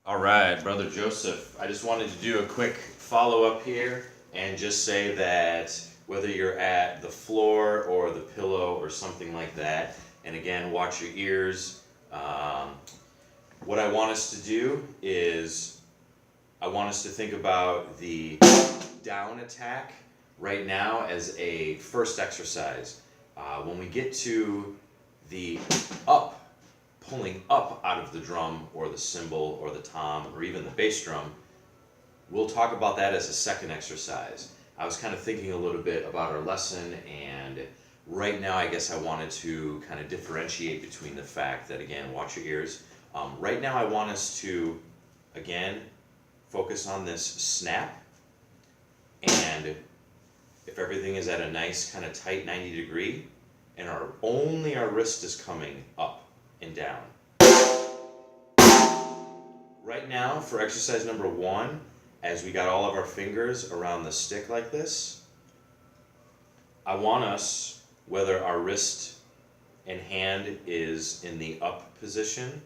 All right, Brother Joseph, I just wanted to do a quick follow up here and just say that whether you're at the floor or the pillow or something like that, and again, watch your ears. What I want us to do is I want us to think about the down attack right now as a first exercise. When we get to the up, pulling up out of the drum or the cymbal or the tom or even the bass drum, we'll talk about that as a second exercise. I was kind of thinking a little bit about our lesson, and right now I guess I wanted to kind of differentiate between the fact that, again, watch your ears. Right now I want us to, again, focus on this snap, and if everything is at a nice kind of tight 90 degree, and only our wrist is coming up and down. Right now, for exercise number 1, as we got all of our fingers around the stick like this, I want us, whether our wrist and hand is in the up position,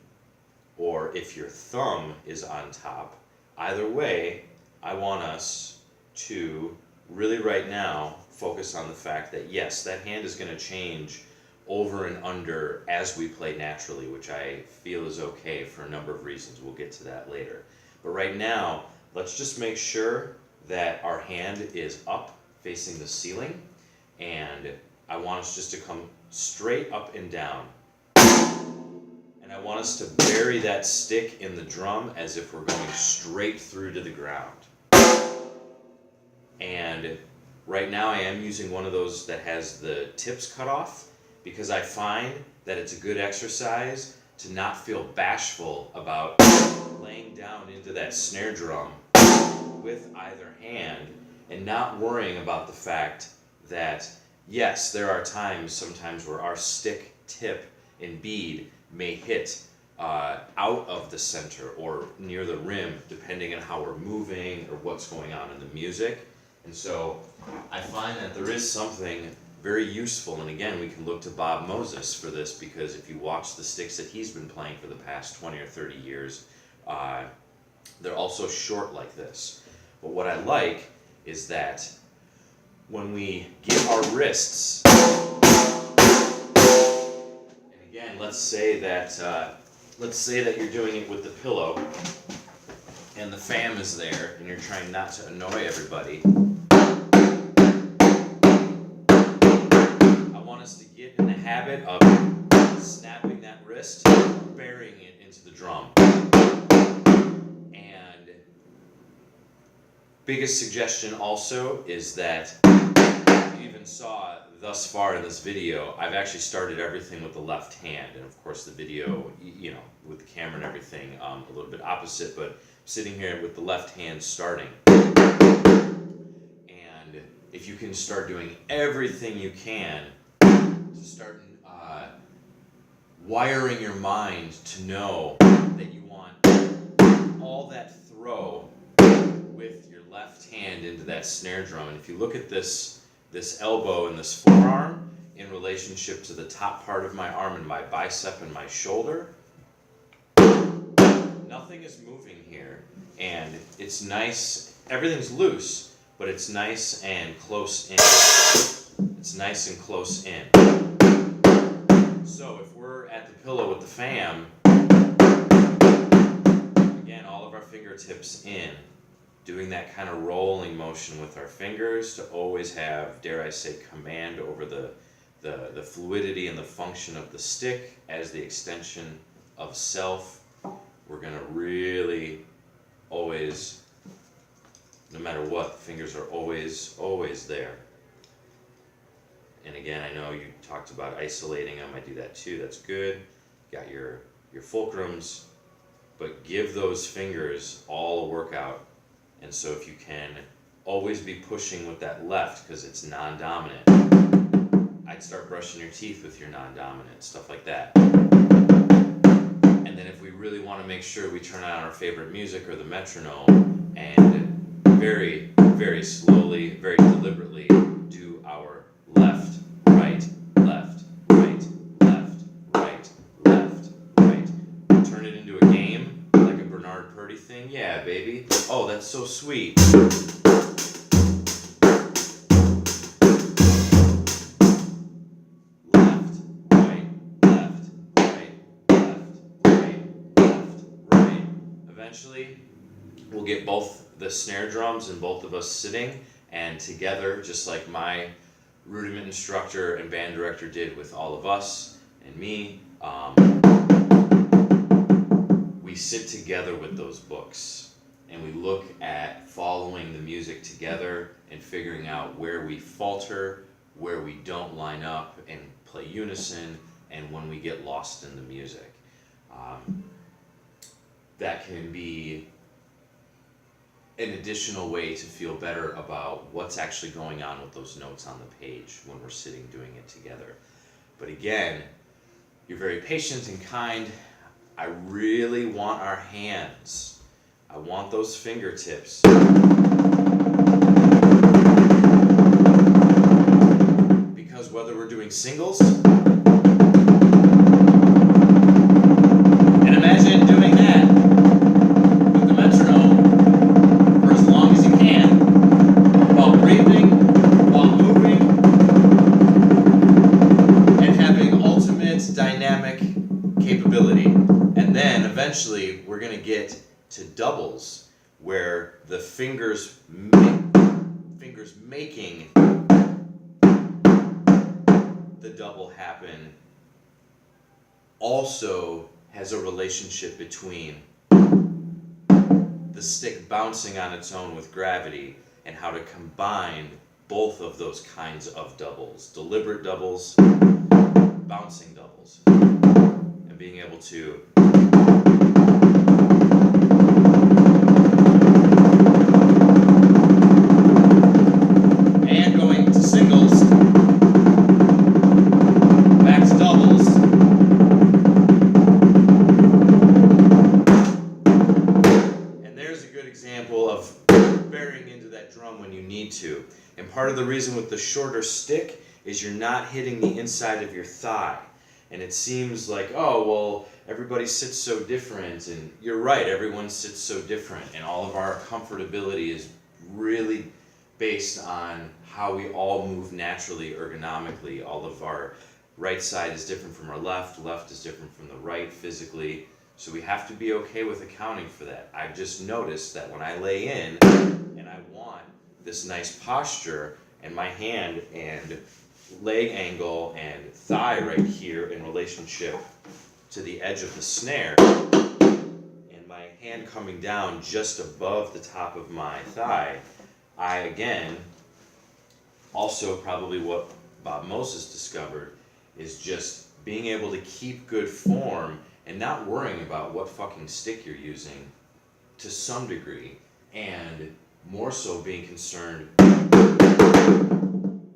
or if your thumb is on top, either way, I want us to really right now focus on the fact that yes, that hand is going to change over and under as we play naturally, which I feel is okay for a number of reasons. We'll get to that later. But right now, let's just make sure that our hand is up facing the ceiling, and I want us just to come straight up and down. And I want us to bury that stick in the drum as if we're going straight through to the ground. And right now I am using one of those that has the tips cut off, because I find that it's a good exercise to not feel bashful about laying down into that snare drum with either hand and not worrying about the fact that, yes, there are times sometimes where our stick tip and bead may hit out of the center or near the rim, depending on how we're moving or what's going on in the music. And so I find that there is something very useful, and again, we can look to Bob Moses for this, because if you watch the sticks that he's been playing for the past 20 or 30 years, they're also short like this. But what I like is that when we get our wrists, and again, let's say that you're doing it with the pillow, and the fam is there, and you're trying not to annoy everybody. Us to get in the habit of snapping that wrist, burying it into the drum. And biggest suggestion also is that you even saw thus far in this video, I've actually started everything with the left hand, and of course the video, with the camera and everything, a little bit opposite, but sitting here with the left hand starting. And if you can start doing everything you can to start wiring your mind to know that you want all that throw with your left hand into that snare drum. And if you look at this elbow and this forearm in relationship to the top part of my arm and my bicep and my shoulder, nothing is moving here. And it's nice, everything's loose, but it's nice and close in. It's nice and close in. So if we're at the pillow with the fam, again, all of our fingertips in, doing that kind of rolling motion with our fingers to always have, dare I say, command over the fluidity and the function of the stick as the extension of self. We're going to really always, no matter what, the fingers are always there. And again, I know you talked about isolating them. I do that too. That's good. Got your fulcrums, but give those fingers all a workout. And so if you can always be pushing with that left because it's non-dominant, I'd start brushing your teeth with your non-dominant, stuff like that. And then if we really want to make sure we turn on our favorite music or the metronome and very, very slowly, very deliberately do our left, right, left, right, left, right, left, right. Turn it into a game like a Bernard Bernard Purdy thing? Yeah, baby. Oh, that's so sweet. Left, right, left, right, left, right, left, right. Eventually, we'll get both the snare drums and both of us sitting and together, just like my rudiment instructor and band director did with all of us and me. We sit together with those books and we look at following the music together and figuring out where we falter, where we don't line up and play unison, and when we get lost in the music. That can be an additional way to feel better about what's actually going on with those notes on the page when we're sitting doing it together. But again, you're very patient and kind. I really want our hands. I want those fingertips. Because whether we're doing singles, and imagine doing that with the metronome for as long as you can, while breathing, while moving, and having ultimate dynamic capability. And then eventually we're going to get to doubles where the fingers making the double happen also has a relationship between the stick bouncing on its own with gravity and how to combine both of those kinds of doubles, deliberate doubles, bouncing doubles, and being able to when you need to. And part of the reason with the shorter stick is you're not hitting the inside of your thigh. And it seems like, oh, well, everybody sits so different. And you're right, everyone sits so different. And all of our comfortability is really based on how we all move naturally, ergonomically. All of our right side is different from our left is different from the right physically. So we have to be okay with accounting for that. I've just noticed that when I lay in and I want this nice posture and my hand and leg angle and thigh right here in relationship to the edge of the snare, and my hand coming down just above the top of my thigh, I again, also probably what Bob Moses discovered, is just being able to keep good form and not worrying about what fucking stick you're using to some degree, and more so being concerned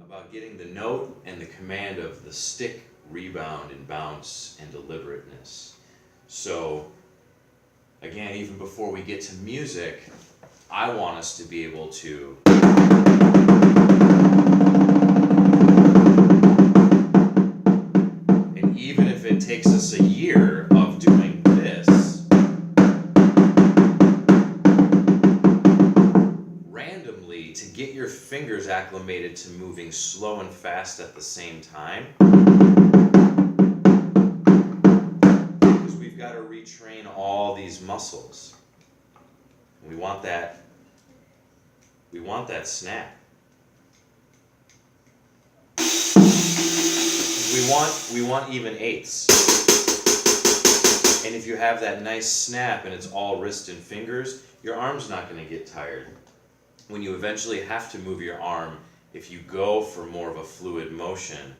about getting the note and the command of the stick rebound and bounce and deliberateness. So again, even before we get to music, I want us to be able to and even if it takes us a year of doing this, randomly to get your fingers acclimated to moving slow and fast at the same time, because we've got to retrain all these muscles. We want that snap. We want even eighths. And if you have that nice snap and it's all wrist and fingers, your arm's not going to get tired. When you eventually have to move your arm, if you go for more of a fluid motion,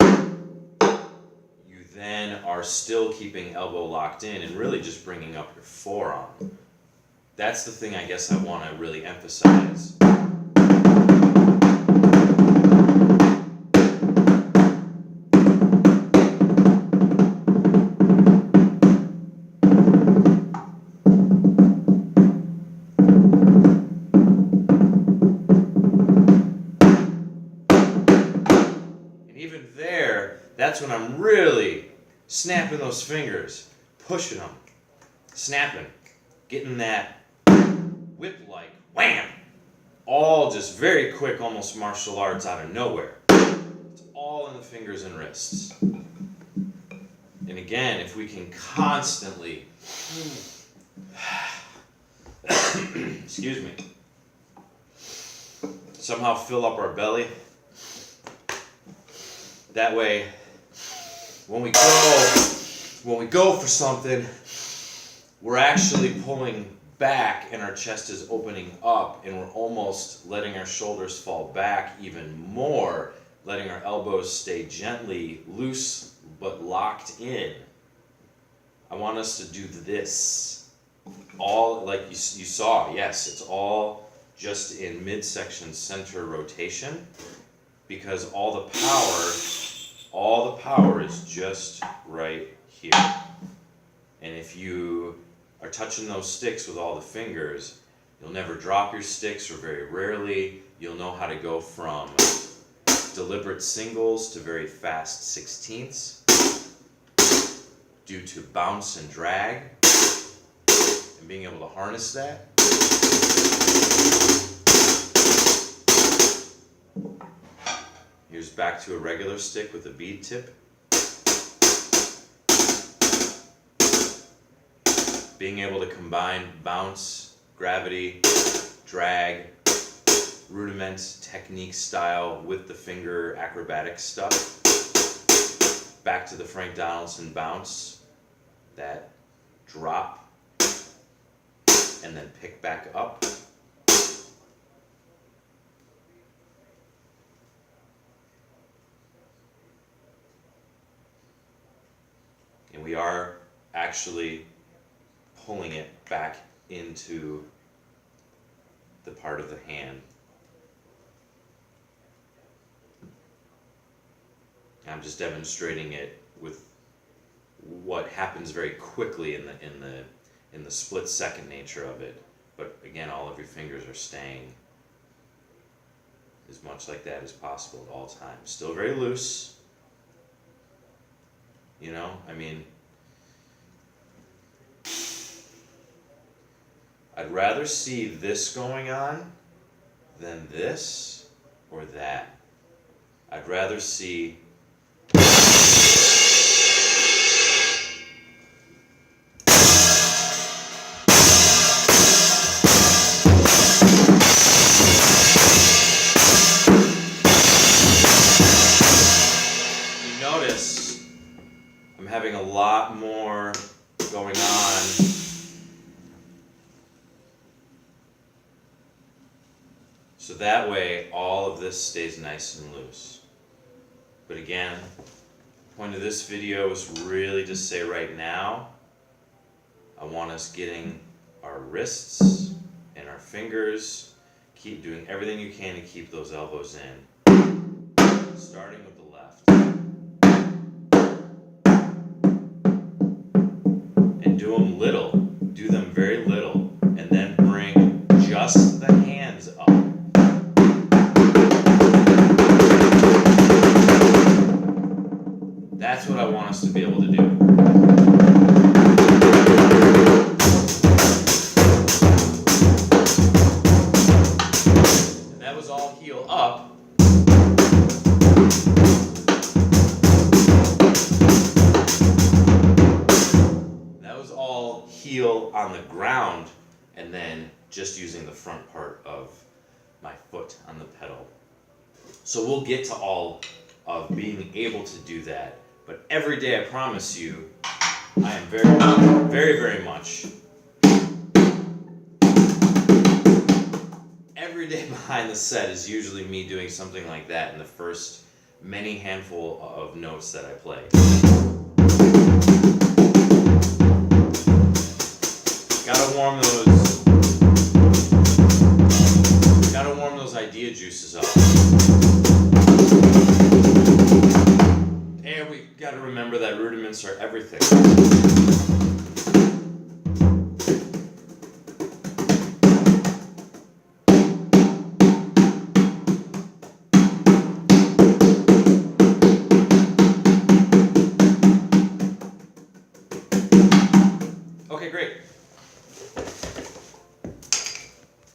you then are still keeping elbow locked in and really just bringing up your forearm. That's the thing I guess I want to really emphasize. That's when I'm really snapping those fingers, pushing them, snapping. getting that whip-like wham, all just very quick, almost martial arts out of nowhere. It's all in the fingers and wrists. And again, if we can constantly, excuse me, somehow fill up our belly, that way, when we go for something, we're actually pulling back and our chest is opening up and we're almost letting our shoulders fall back even more, letting our elbows stay gently loose but locked in. I want us to do this. All like you saw, yes, it's all just in midsection center rotation because all the power is just right here. And if you are touching those sticks with all the fingers, you'll never drop your sticks, or very rarely. You'll know how to go from deliberate singles to very fast sixteenths due to bounce and drag and being able to harness that. Here's back to a regular stick with a bead tip. Being able to combine bounce, gravity, drag, rudiment, technique style with the finger acrobatic stuff. Back to the Frank Donaldson bounce, that drop, and then pick back up. And we are actually pulling it back into the part of the hand. I'm just demonstrating it with what happens very quickly in the split second nature of it. But again, all of your fingers are staying as much like that as possible at all times. Still very loose. You know, I mean, I'd rather see this going on than this or that. I'd rather see you notice I'm having a lot more going on so that way all of this stays nice and loose. But again, the point of this video is really to say right now, I want us getting our wrists and our fingers, keep doing everything you can to keep those elbows in, starting with the left. And do them little, do them very little, and then bring just the hands up. That's what I want us to be able to do. And that was all heel up. That was all heel on the ground, and then just using the front part of my foot on the pedal. So we'll get to all of being able to do that. But every day, I promise you, I am very, very, very much every day behind the set is usually me doing something like that in the first many handful of notes that I play. Gotta warm those idea juices up. And we gotta remember that rudiments are everything.